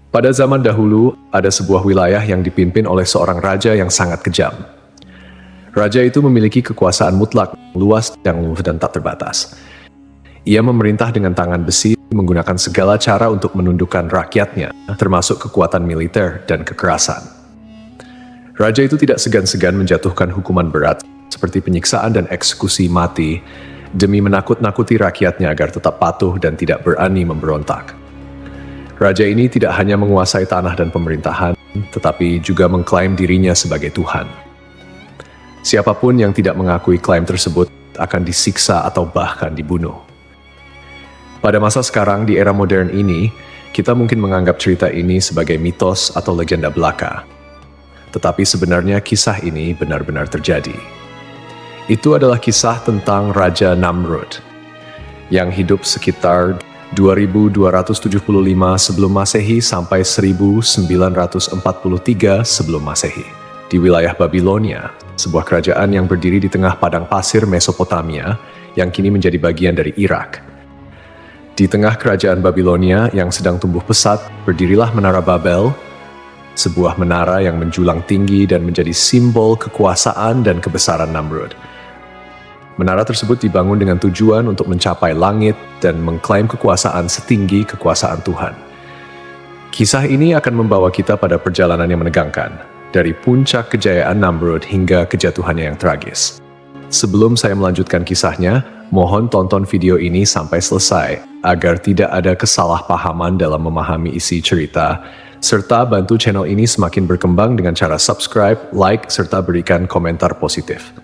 Pada zaman dahulu, ada sebuah wilayah yang dipimpin oleh seorang raja yang sangat kejam. Raja itu memiliki kekuasaan mutlak, luas, dan tak terbatas. Ia memerintah dengan tangan besi, menggunakan segala cara untuk menundukkan rakyatnya, termasuk kekuatan militer dan kekerasan. Raja itu tidak segan-segan menjatuhkan hukuman berat, seperti penyiksaan dan eksekusi mati, demi menakut-nakuti rakyatnya agar tetap patuh dan tidak berani memberontak. Raja ini tidak hanya menguasai tanah dan pemerintahan, tetapi juga mengklaim dirinya sebagai Tuhan. Siapapun yang tidak mengakui klaim tersebut akan disiksa atau bahkan dibunuh. Pada masa sekarang, di era modern ini, kita mungkin menganggap cerita ini sebagai mitos atau legenda belaka. Tetapi sebenarnya kisah ini benar-benar terjadi. Itu adalah kisah tentang Raja Namrud, yang hidup sekitar 2275 sebelum Masehi sampai 1943 sebelum Masehi. Di wilayah Babilonia, sebuah kerajaan yang berdiri di tengah padang pasir Mesopotamia yang kini menjadi bagian dari Irak. Di tengah kerajaan Babilonia yang sedang tumbuh pesat, berdirilah Menara Babel, sebuah menara yang menjulang tinggi dan menjadi simbol kekuasaan dan kebesaran Namrud. Menara tersebut dibangun dengan tujuan untuk mencapai langit dan mengklaim kekuasaan setinggi kekuasaan Tuhan. Kisah ini akan membawa kita pada perjalanan yang menegangkan, dari puncak kejayaan Namrud hingga kejatuhannya yang tragis. Sebelum saya melanjutkan kisahnya, mohon tonton video ini sampai selesai, agar tidak ada kesalahpahaman dalam memahami isi cerita, serta bantu channel ini semakin berkembang dengan cara subscribe, like, serta berikan komentar positif.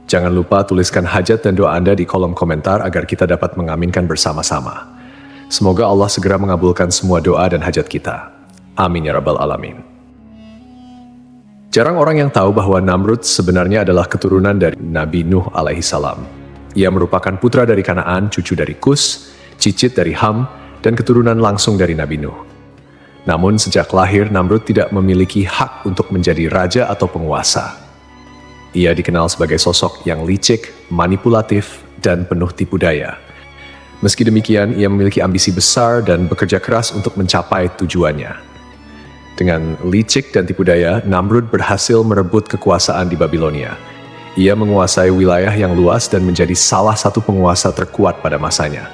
Jangan lupa tuliskan hajat dan doa Anda di kolom komentar agar kita dapat mengaminkan bersama-sama. Semoga Allah segera mengabulkan semua doa dan hajat kita. Amin ya rabbal alamin. Jarang orang yang tahu bahwa Namrud sebenarnya adalah keturunan dari Nabi Nuh alaihissalam. Ia merupakan putra dari Kanaan, cucu dari Kus, cicit dari Ham, dan keturunan langsung dari Nabi Nuh. Namun sejak lahir, Namrud tidak memiliki hak untuk menjadi raja atau penguasa. Ia dikenal sebagai sosok yang licik, manipulatif, dan penuh tipu daya. Meski demikian, ia memiliki ambisi besar dan bekerja keras untuk mencapai tujuannya. Dengan licik dan tipu daya, Namrud berhasil merebut kekuasaan di Babilonia. Ia menguasai wilayah yang luas dan menjadi salah satu penguasa terkuat pada masanya.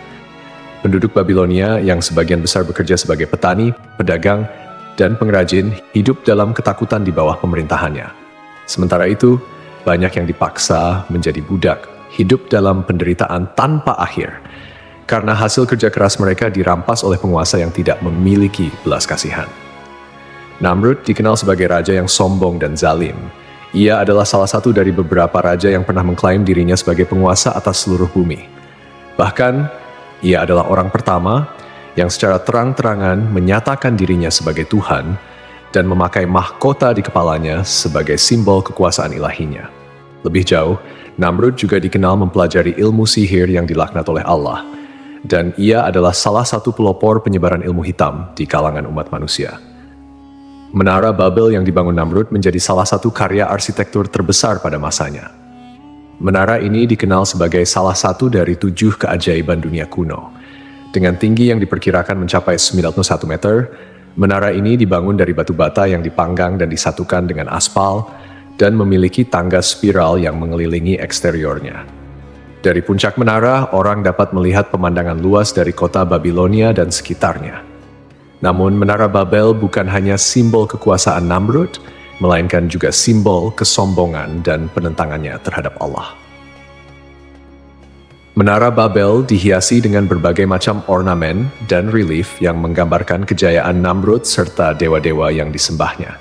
Penduduk Babilonia yang sebagian besar bekerja sebagai petani, pedagang, dan pengrajin hidup dalam ketakutan di bawah pemerintahannya. Sementara itu, banyak yang dipaksa menjadi budak, hidup dalam penderitaan tanpa akhir, karena hasil kerja keras mereka dirampas oleh penguasa yang tidak memiliki belas kasihan. Namrud dikenal sebagai raja yang sombong dan zalim. Ia adalah salah satu dari beberapa raja yang pernah mengklaim dirinya sebagai penguasa atas seluruh bumi. Bahkan, ia adalah orang pertama yang secara terang-terangan menyatakan dirinya sebagai Tuhan dan memakai mahkota di kepalanya sebagai simbol kekuasaan ilahinya. Lebih jauh, Namrud juga dikenal mempelajari ilmu sihir yang dilaknat oleh Allah, dan ia adalah salah satu pelopor penyebaran ilmu hitam di kalangan umat manusia. Menara Babel yang dibangun Namrud menjadi salah satu karya arsitektur terbesar pada masanya. Menara ini dikenal sebagai salah satu dari 7 keajaiban dunia kuno. Dengan tinggi yang diperkirakan mencapai 91 meter, menara ini dibangun dari batu bata yang dipanggang dan disatukan dengan aspal dan memiliki tangga spiral yang mengelilingi eksteriornya. Dari puncak menara, orang dapat melihat pemandangan luas dari kota Babilonia dan sekitarnya. Namun, Menara Babel bukan hanya simbol kekuasaan Namrud, melainkan juga simbol kesombongan dan penentangannya terhadap Allah. Menara Babel dihiasi dengan berbagai macam ornamen dan relief yang menggambarkan kejayaan Namrud serta dewa-dewa yang disembahnya.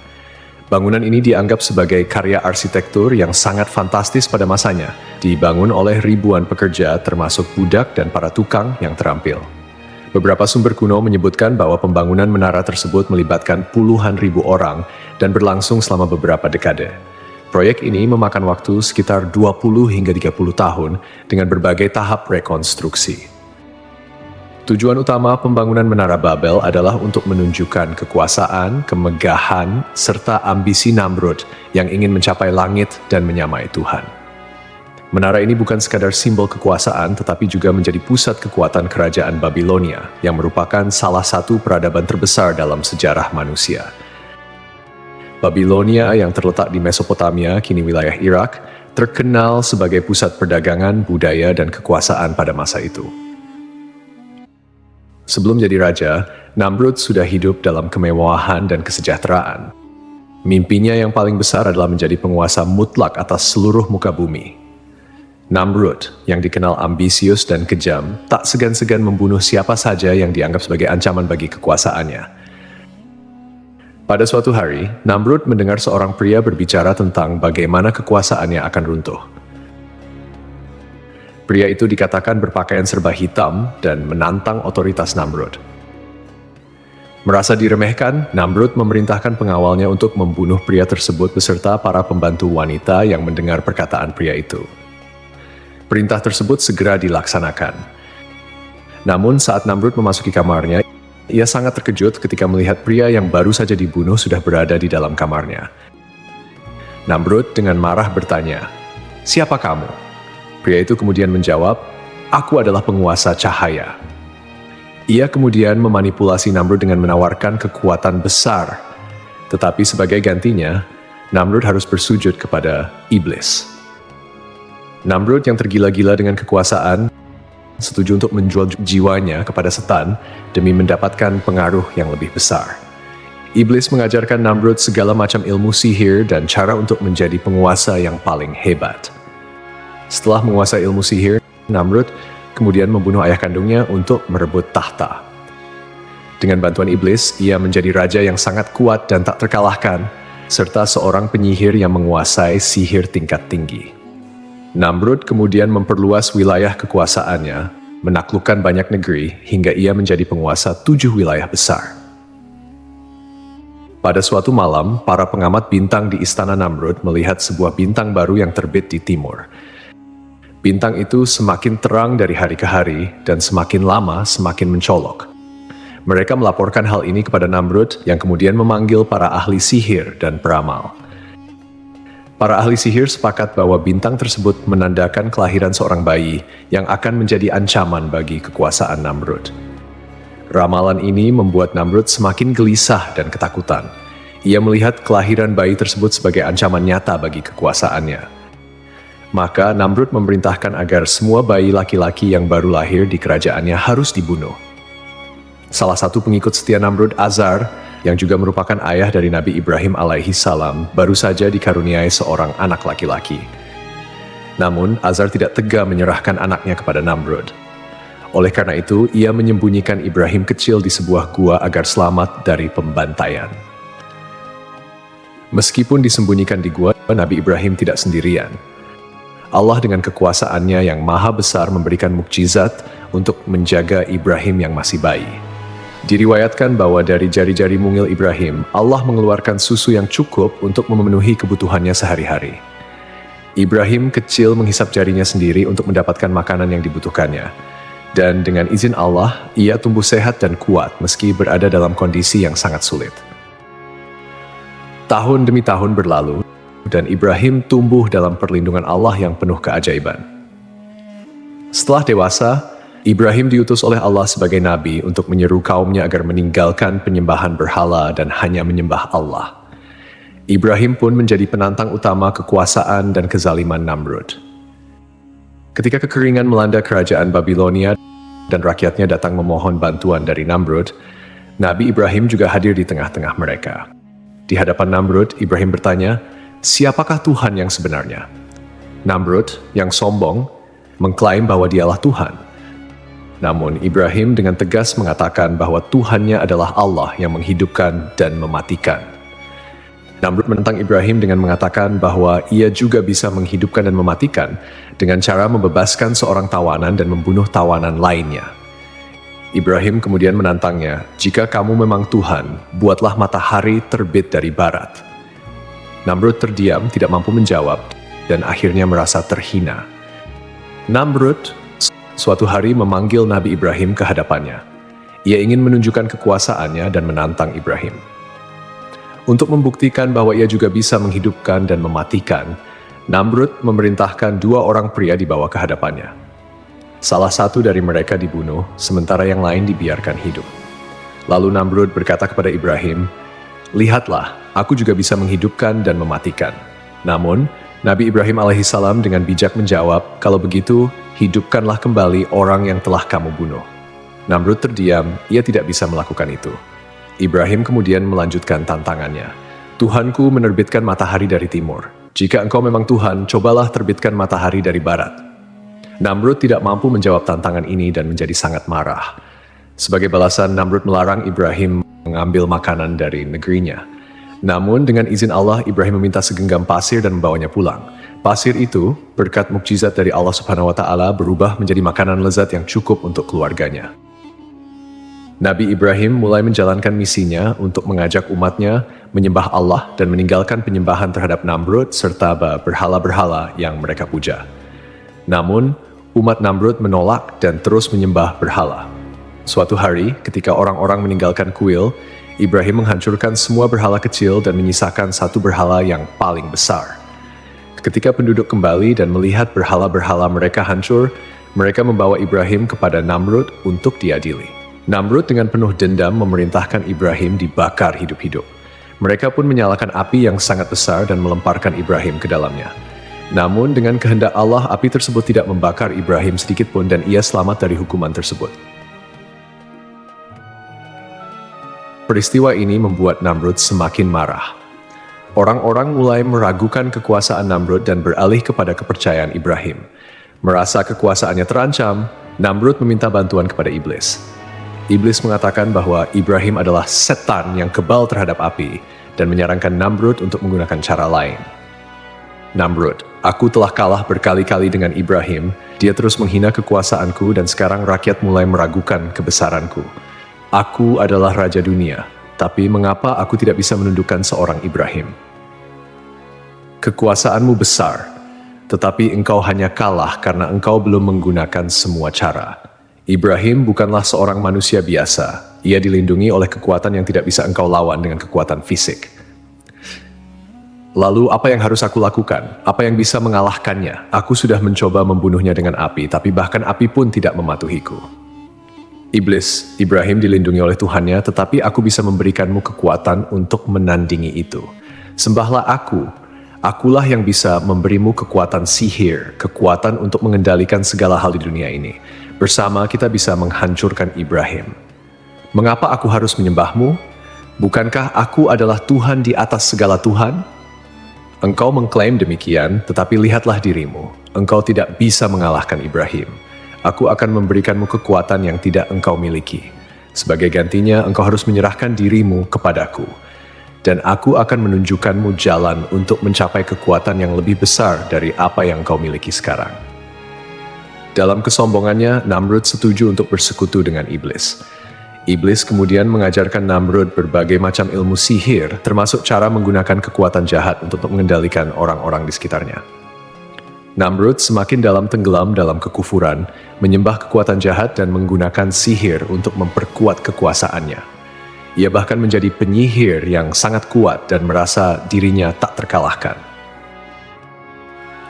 Bangunan ini dianggap sebagai karya arsitektur yang sangat fantastis pada masanya, dibangun oleh ribuan pekerja termasuk budak dan para tukang yang terampil. Beberapa sumber kuno menyebutkan bahwa pembangunan menara tersebut melibatkan puluhan ribu orang dan berlangsung selama beberapa dekade. Proyek ini memakan waktu sekitar 20 hingga 30 tahun dengan berbagai tahap rekonstruksi. Tujuan utama pembangunan Menara Babel adalah untuk menunjukkan kekuasaan, kemegahan, serta ambisi Namrud yang ingin mencapai langit dan menyamai Tuhan. Menara ini bukan sekadar simbol kekuasaan, tetapi juga menjadi pusat kekuatan kerajaan Babilonia, yang merupakan salah satu peradaban terbesar dalam sejarah manusia. Babilonia yang terletak di Mesopotamia, kini wilayah Irak, terkenal sebagai pusat perdagangan, budaya, dan kekuasaan pada masa itu. Sebelum jadi raja, Namrud sudah hidup dalam kemewahan dan kesejahteraan. Mimpinya yang paling besar adalah menjadi penguasa mutlak atas seluruh muka bumi. Namrud, yang dikenal ambisius dan kejam, tak segan-segan membunuh siapa saja yang dianggap sebagai ancaman bagi kekuasaannya. Pada suatu hari, Namrud mendengar seorang pria berbicara tentang bagaimana kekuasaannya akan runtuh. Pria itu dikatakan berpakaian serba hitam dan menantang otoritas Namrud. Merasa diremehkan, Namrud memerintahkan pengawalnya untuk membunuh pria tersebut beserta para pembantu wanita yang mendengar perkataan pria itu. Perintah tersebut segera dilaksanakan. Namun saat Namrud memasuki kamarnya, ia sangat terkejut ketika melihat pria yang baru saja dibunuh sudah berada di dalam kamarnya. Namrud dengan marah bertanya, "Siapa kamu?" Pria itu kemudian menjawab, "Aku adalah penguasa cahaya." Ia kemudian memanipulasi Namrud dengan menawarkan kekuatan besar. Tetapi sebagai gantinya, Namrud harus bersujud kepada iblis. Namrud yang tergila-gila dengan kekuasaan, setuju untuk menjual jiwanya kepada setan demi mendapatkan pengaruh yang lebih besar. Iblis mengajarkan Namrud segala macam ilmu sihir dan cara untuk menjadi penguasa yang paling hebat. Setelah menguasai ilmu sihir, Namrud kemudian membunuh ayah kandungnya untuk merebut tahta. Dengan bantuan iblis, ia menjadi raja yang sangat kuat dan tak terkalahkan, serta seorang penyihir yang menguasai sihir tingkat tinggi. Namrud kemudian memperluas wilayah kekuasaannya, menaklukkan banyak negeri hingga ia menjadi penguasa 7 wilayah besar. Pada suatu malam, para pengamat bintang di istana Namrud melihat sebuah bintang baru yang terbit di timur. Bintang itu semakin terang dari hari ke hari dan semakin lama semakin mencolok. Mereka melaporkan hal ini kepada Namrud yang kemudian memanggil para ahli sihir dan peramal. Para ahli sihir sepakat bahwa bintang tersebut menandakan kelahiran seorang bayi yang akan menjadi ancaman bagi kekuasaan Namrud. Ramalan ini membuat Namrud semakin gelisah dan ketakutan. Ia melihat kelahiran bayi tersebut sebagai ancaman nyata bagi kekuasaannya. Maka Namrud memerintahkan agar semua bayi laki-laki yang baru lahir di kerajaannya harus dibunuh. Salah satu pengikut setia Namrud, Azar, yang juga merupakan ayah dari Nabi Ibrahim alaihi salam, baru saja dikaruniai seorang anak laki-laki. Namun, Azar tidak tega menyerahkan anaknya kepada Namrud. Oleh karena itu, ia menyembunyikan Ibrahim kecil di sebuah gua agar selamat dari pembantaian. Meskipun disembunyikan di gua, Nabi Ibrahim tidak sendirian. Allah dengan kekuasaannya yang maha besar memberikan mukjizat untuk menjaga Ibrahim yang masih bayi. Diriwayatkan bahwa dari jari-jari mungil Ibrahim, Allah mengeluarkan susu yang cukup untuk memenuhi kebutuhannya sehari-hari. Ibrahim kecil menghisap jarinya sendiri untuk mendapatkan makanan yang dibutuhkannya. Dan dengan izin Allah, ia tumbuh sehat dan kuat meski berada dalam kondisi yang sangat sulit. Tahun demi tahun berlalu, dan Ibrahim tumbuh dalam perlindungan Allah yang penuh keajaiban. Setelah dewasa, Ibrahim diutus oleh Allah sebagai nabi untuk menyeru kaumnya agar meninggalkan penyembahan berhala dan hanya menyembah Allah. Ibrahim pun menjadi penantang utama kekuasaan dan kezaliman Namrud. Ketika kekeringan melanda kerajaan Babilonia dan rakyatnya datang memohon bantuan dari Namrud, Nabi Ibrahim juga hadir di tengah-tengah mereka. Di hadapan Namrud, Ibrahim bertanya, "Siapakah Tuhan yang sebenarnya?" Namrud, yang sombong, mengklaim bahwa dialah Tuhan. Namun Ibrahim dengan tegas mengatakan bahwa Tuhannya adalah Allah yang menghidupkan dan mematikan. Namrud menentang Ibrahim dengan mengatakan bahwa ia juga bisa menghidupkan dan mematikan dengan cara membebaskan seorang tawanan dan membunuh tawanan lainnya. Ibrahim kemudian menantangnya, "Jika kamu memang Tuhan, buatlah matahari terbit dari barat." Namrud terdiam, tidak mampu menjawab, dan akhirnya merasa terhina. Namrud suatu hari memanggil Nabi Ibrahim ke hadapannya. Ia ingin menunjukkan kekuasaannya dan menantang Ibrahim. Untuk membuktikan bahwa ia juga bisa menghidupkan dan mematikan, Namrud memerintahkan 2 orang pria dibawa ke hadapannya. Salah satu dari mereka dibunuh, sementara yang lain dibiarkan hidup. Lalu Namrud berkata kepada Ibrahim, "Lihatlah, aku juga bisa menghidupkan dan mematikan." Namun, Nabi Ibrahim alaihissalam dengan bijak menjawab, "Kalau begitu, hidupkanlah kembali orang yang telah kamu bunuh." Namrud terdiam, ia tidak bisa melakukan itu. Ibrahim kemudian melanjutkan tantangannya. "Tuhanku menerbitkan matahari dari timur. Jika engkau memang Tuhan, cobalah terbitkan matahari dari barat." Namrud tidak mampu menjawab tantangan ini dan menjadi sangat marah. Sebagai balasan, Namrud melarang Ibrahim mengambil makanan dari negerinya. Namun dengan izin Allah, Ibrahim meminta segenggam pasir dan membawanya pulang. Pasir itu, berkat mukjizat dari Allah Subhanahu wa Ta'ala, berubah menjadi makanan lezat yang cukup untuk keluarganya. Nabi Ibrahim mulai menjalankan misinya untuk mengajak umatnya menyembah Allah dan meninggalkan penyembahan terhadap Namrud serta berhala-berhala yang mereka puja. Namun, umat Namrud menolak dan terus menyembah berhala. Suatu hari, ketika orang-orang meninggalkan kuil, Ibrahim menghancurkan semua berhala kecil dan menyisakan satu berhala yang paling besar. Ketika penduduk kembali dan melihat berhala-berhala mereka hancur, mereka membawa Ibrahim kepada Namrud untuk diadili. Namrud dengan penuh dendam memerintahkan Ibrahim dibakar hidup-hidup. Mereka pun menyalakan api yang sangat besar dan melemparkan Ibrahim ke dalamnya. Namun dengan kehendak Allah, api tersebut tidak membakar Ibrahim sedikitpun dan ia selamat dari hukuman tersebut. Peristiwa ini membuat Namrud semakin marah. Orang-orang mulai meragukan kekuasaan Namrud dan beralih kepada kepercayaan Ibrahim. Merasa kekuasaannya terancam, Namrud meminta bantuan kepada iblis. Iblis mengatakan bahwa Ibrahim adalah setan yang kebal terhadap api dan menyarankan Namrud untuk menggunakan cara lain. "Namrud, aku telah kalah berkali-kali dengan Ibrahim, dia terus menghina kekuasaanku dan sekarang rakyat mulai meragukan kebesaranku. Aku adalah raja dunia, tapi mengapa aku tidak bisa menundukkan seorang Ibrahim? Kekuasaanmu besar, tetapi engkau hanya kalah karena engkau belum menggunakan semua cara. Ibrahim bukanlah seorang manusia biasa. Ia dilindungi oleh kekuatan yang tidak bisa engkau lawan dengan kekuatan fisik. Lalu apa yang harus aku lakukan? Apa yang bisa mengalahkannya? Aku sudah mencoba membunuhnya dengan api, tapi bahkan api pun tidak mematuhiku." Iblis, Ibrahim dilindungi oleh Tuhannya, tetapi aku bisa memberikanmu kekuatan untuk menandingi itu. Sembahlah aku. Akulah yang bisa memberimu kekuatan sihir, kekuatan untuk mengendalikan segala hal di dunia ini. Bersama kita bisa menghancurkan Ibrahim. Mengapa aku harus menyembahmu? Bukankah aku adalah Tuhan di atas segala Tuhan? Engkau mengklaim demikian, tetapi lihatlah dirimu. Engkau tidak bisa mengalahkan Ibrahim. Aku akan memberikanmu kekuatan yang tidak engkau miliki. Sebagai gantinya, engkau harus menyerahkan dirimu kepadaku. Dan aku akan menunjukkanmu jalan untuk mencapai kekuatan yang lebih besar dari apa yang engkau miliki sekarang. Dalam kesombongannya, Namrud setuju untuk bersekutu dengan iblis. Iblis kemudian mengajarkan Namrud berbagai macam ilmu sihir, termasuk cara menggunakan kekuatan jahat untuk mengendalikan orang-orang di sekitarnya. Namrud semakin tenggelam dalam kekufuran, menyembah kekuatan jahat dan menggunakan sihir untuk memperkuat kekuasaannya. Ia bahkan menjadi penyihir yang sangat kuat dan merasa dirinya tak terkalahkan.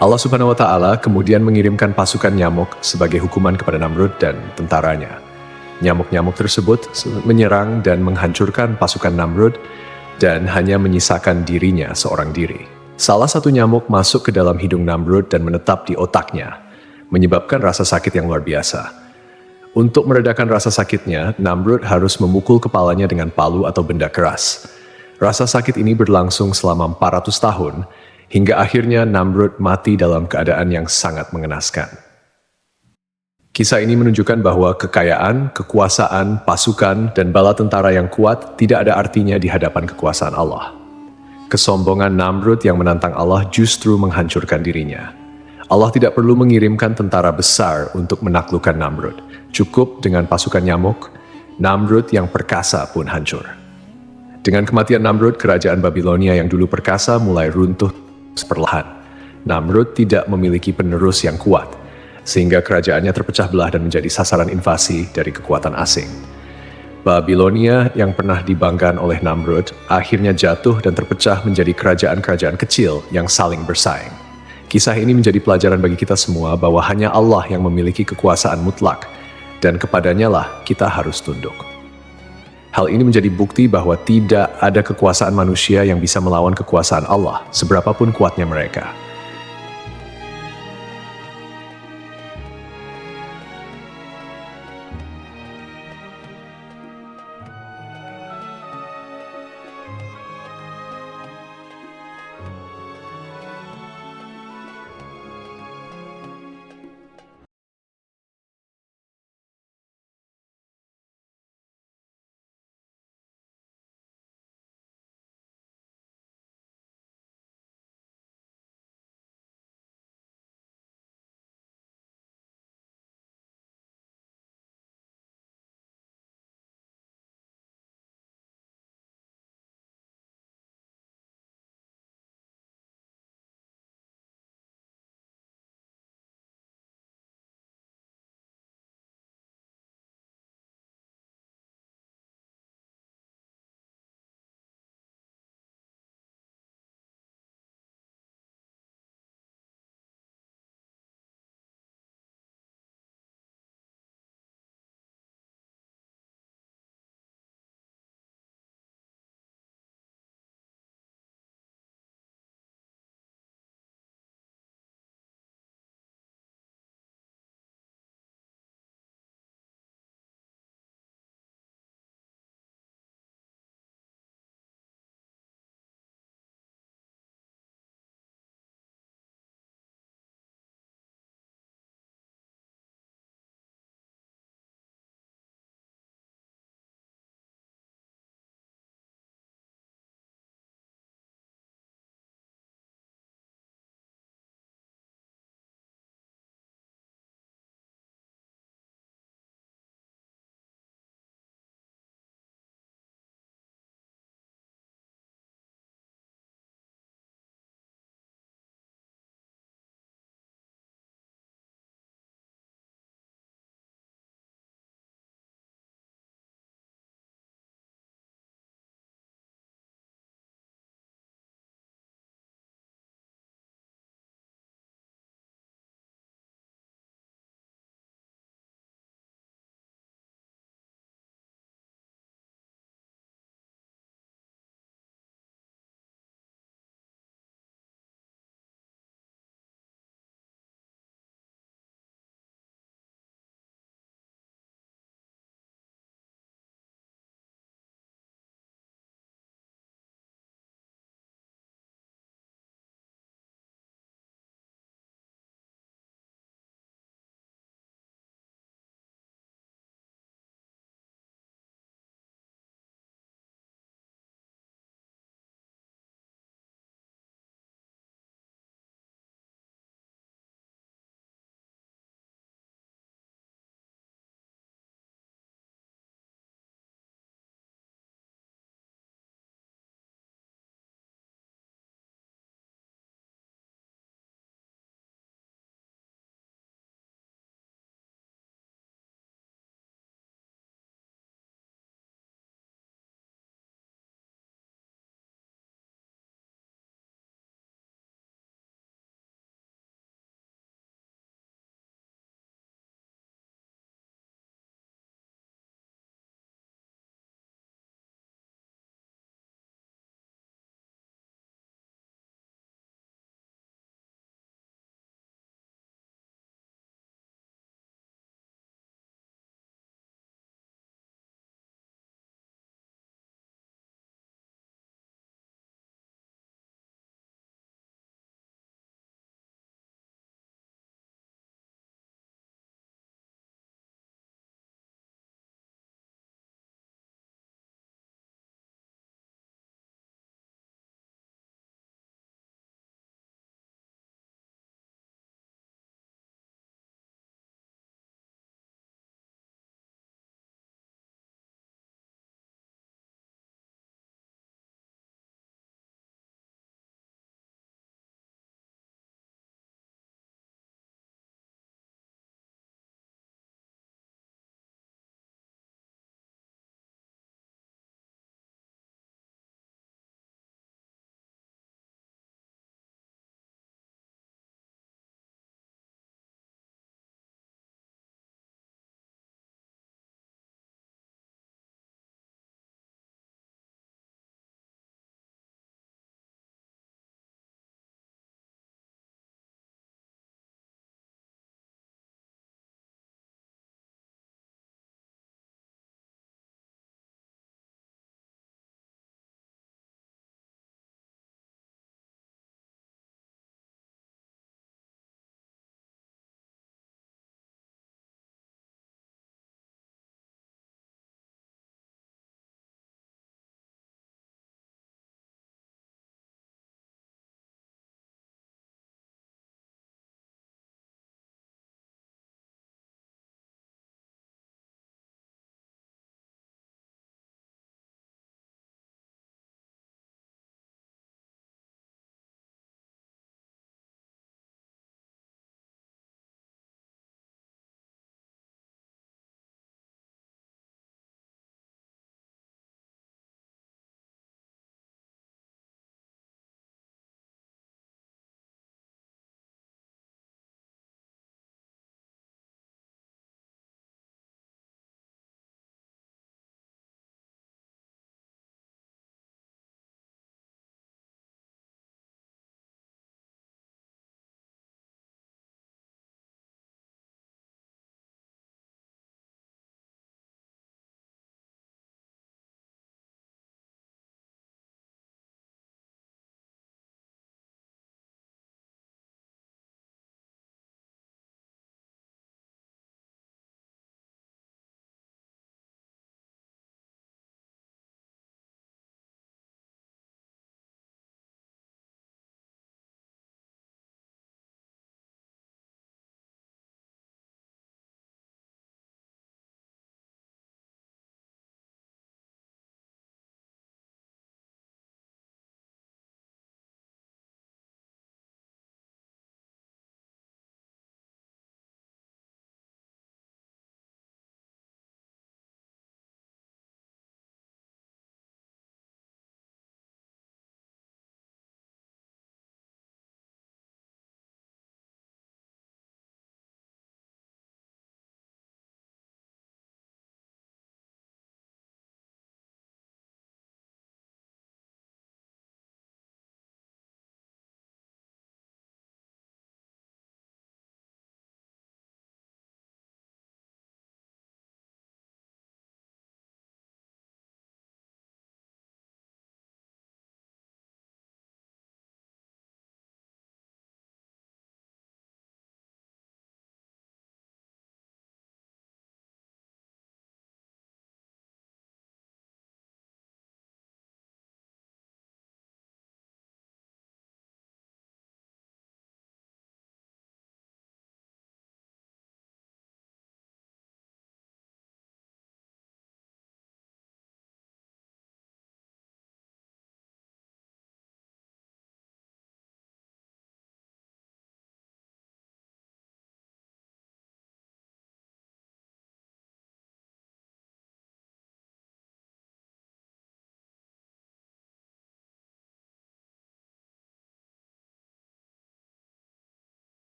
Allah Subhanahu wa Ta'ala kemudian mengirimkan pasukan nyamuk sebagai hukuman kepada Namrud dan tentaranya. Nyamuk-nyamuk tersebut menyerang dan menghancurkan pasukan Namrud dan hanya menyisakan dirinya seorang diri. Salah satu nyamuk masuk ke dalam hidung Namrud dan menetap di otaknya, menyebabkan rasa sakit yang luar biasa. Untuk meredakan rasa sakitnya, Namrud harus memukul kepalanya dengan palu atau benda keras. Rasa sakit ini berlangsung selama 400 tahun, hingga akhirnya Namrud mati dalam keadaan yang sangat mengenaskan. Kisah ini menunjukkan bahwa kekayaan, kekuasaan, pasukan, dan bala tentara yang kuat tidak ada artinya di hadapan kekuasaan Allah. Kesombongan Namrud yang menantang Allah justru menghancurkan dirinya. Allah tidak perlu mengirimkan tentara besar untuk menaklukkan Namrud. Cukup dengan pasukan nyamuk, Namrud yang perkasa pun hancur. Dengan kematian Namrud, kerajaan Babilonia yang dulu perkasa mulai runtuh perlahan. Namrud tidak memiliki penerus yang kuat, sehingga kerajaannya terpecah belah dan menjadi sasaran invasi dari kekuatan asing. Babilonia yang pernah dibanggakan oleh Namrud akhirnya jatuh dan terpecah menjadi kerajaan-kerajaan kecil yang saling bersaing. Kisah ini menjadi pelajaran bagi kita semua bahwa hanya Allah yang memiliki kekuasaan mutlak, dan kepadanya lah kita harus tunduk. Hal ini menjadi bukti bahwa tidak ada kekuasaan manusia yang bisa melawan kekuasaan Allah, seberapapun kuatnya mereka.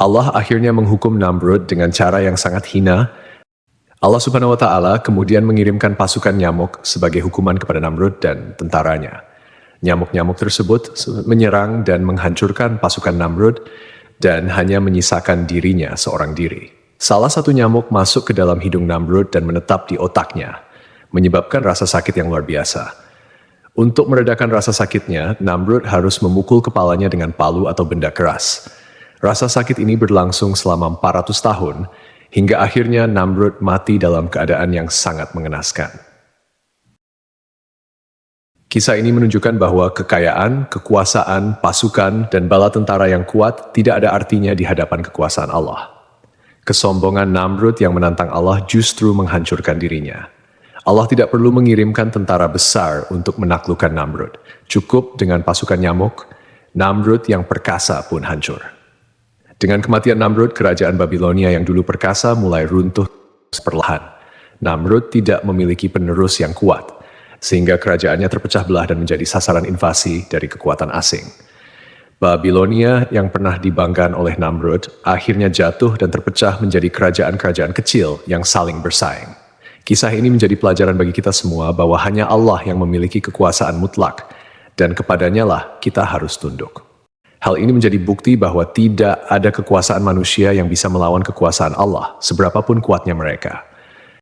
Allah akhirnya menghukum Namrud dengan cara yang sangat hina. Allah Subhanahu wa Ta'ala kemudian mengirimkan pasukan nyamuk sebagai hukuman kepada Namrud dan tentaranya. Nyamuk-nyamuk tersebut menyerang dan menghancurkan pasukan Namrud dan hanya menyisakan dirinya seorang diri. Salah satu nyamuk masuk ke dalam hidung Namrud dan menetap di otaknya, menyebabkan rasa sakit yang luar biasa. Untuk meredakan rasa sakitnya, Namrud harus memukul kepalanya dengan palu atau benda keras. Rasa sakit ini berlangsung selama 400 tahun, hingga akhirnya Namrud mati dalam keadaan yang sangat mengenaskan. Kisah ini menunjukkan bahwa kekayaan, kekuasaan, pasukan, dan bala tentara yang kuat tidak ada artinya di hadapan kekuasaan Allah. Kesombongan Namrud yang menantang Allah justru menghancurkan dirinya. Allah tidak perlu mengirimkan tentara besar untuk menaklukkan Namrud. Cukup dengan pasukan nyamuk, Namrud yang perkasa pun hancur. Dengan kematian Namrud, kerajaan Babilonia yang dulu perkasa mulai runtuh perlahan. Namrud tidak memiliki penerus yang kuat, sehingga kerajaannya terpecah belah dan menjadi sasaran invasi dari kekuatan asing. Babilonia yang pernah dibanggakan oleh Namrud akhirnya jatuh dan terpecah menjadi kerajaan-kerajaan kecil yang saling bersaing. Kisah ini menjadi pelajaran bagi kita semua bahwa hanya Allah yang memiliki kekuasaan mutlak, dan kepadanya lah kita harus tunduk. Hal ini menjadi bukti bahwa tidak ada kekuasaan manusia yang bisa melawan kekuasaan Allah, seberapapun kuatnya mereka.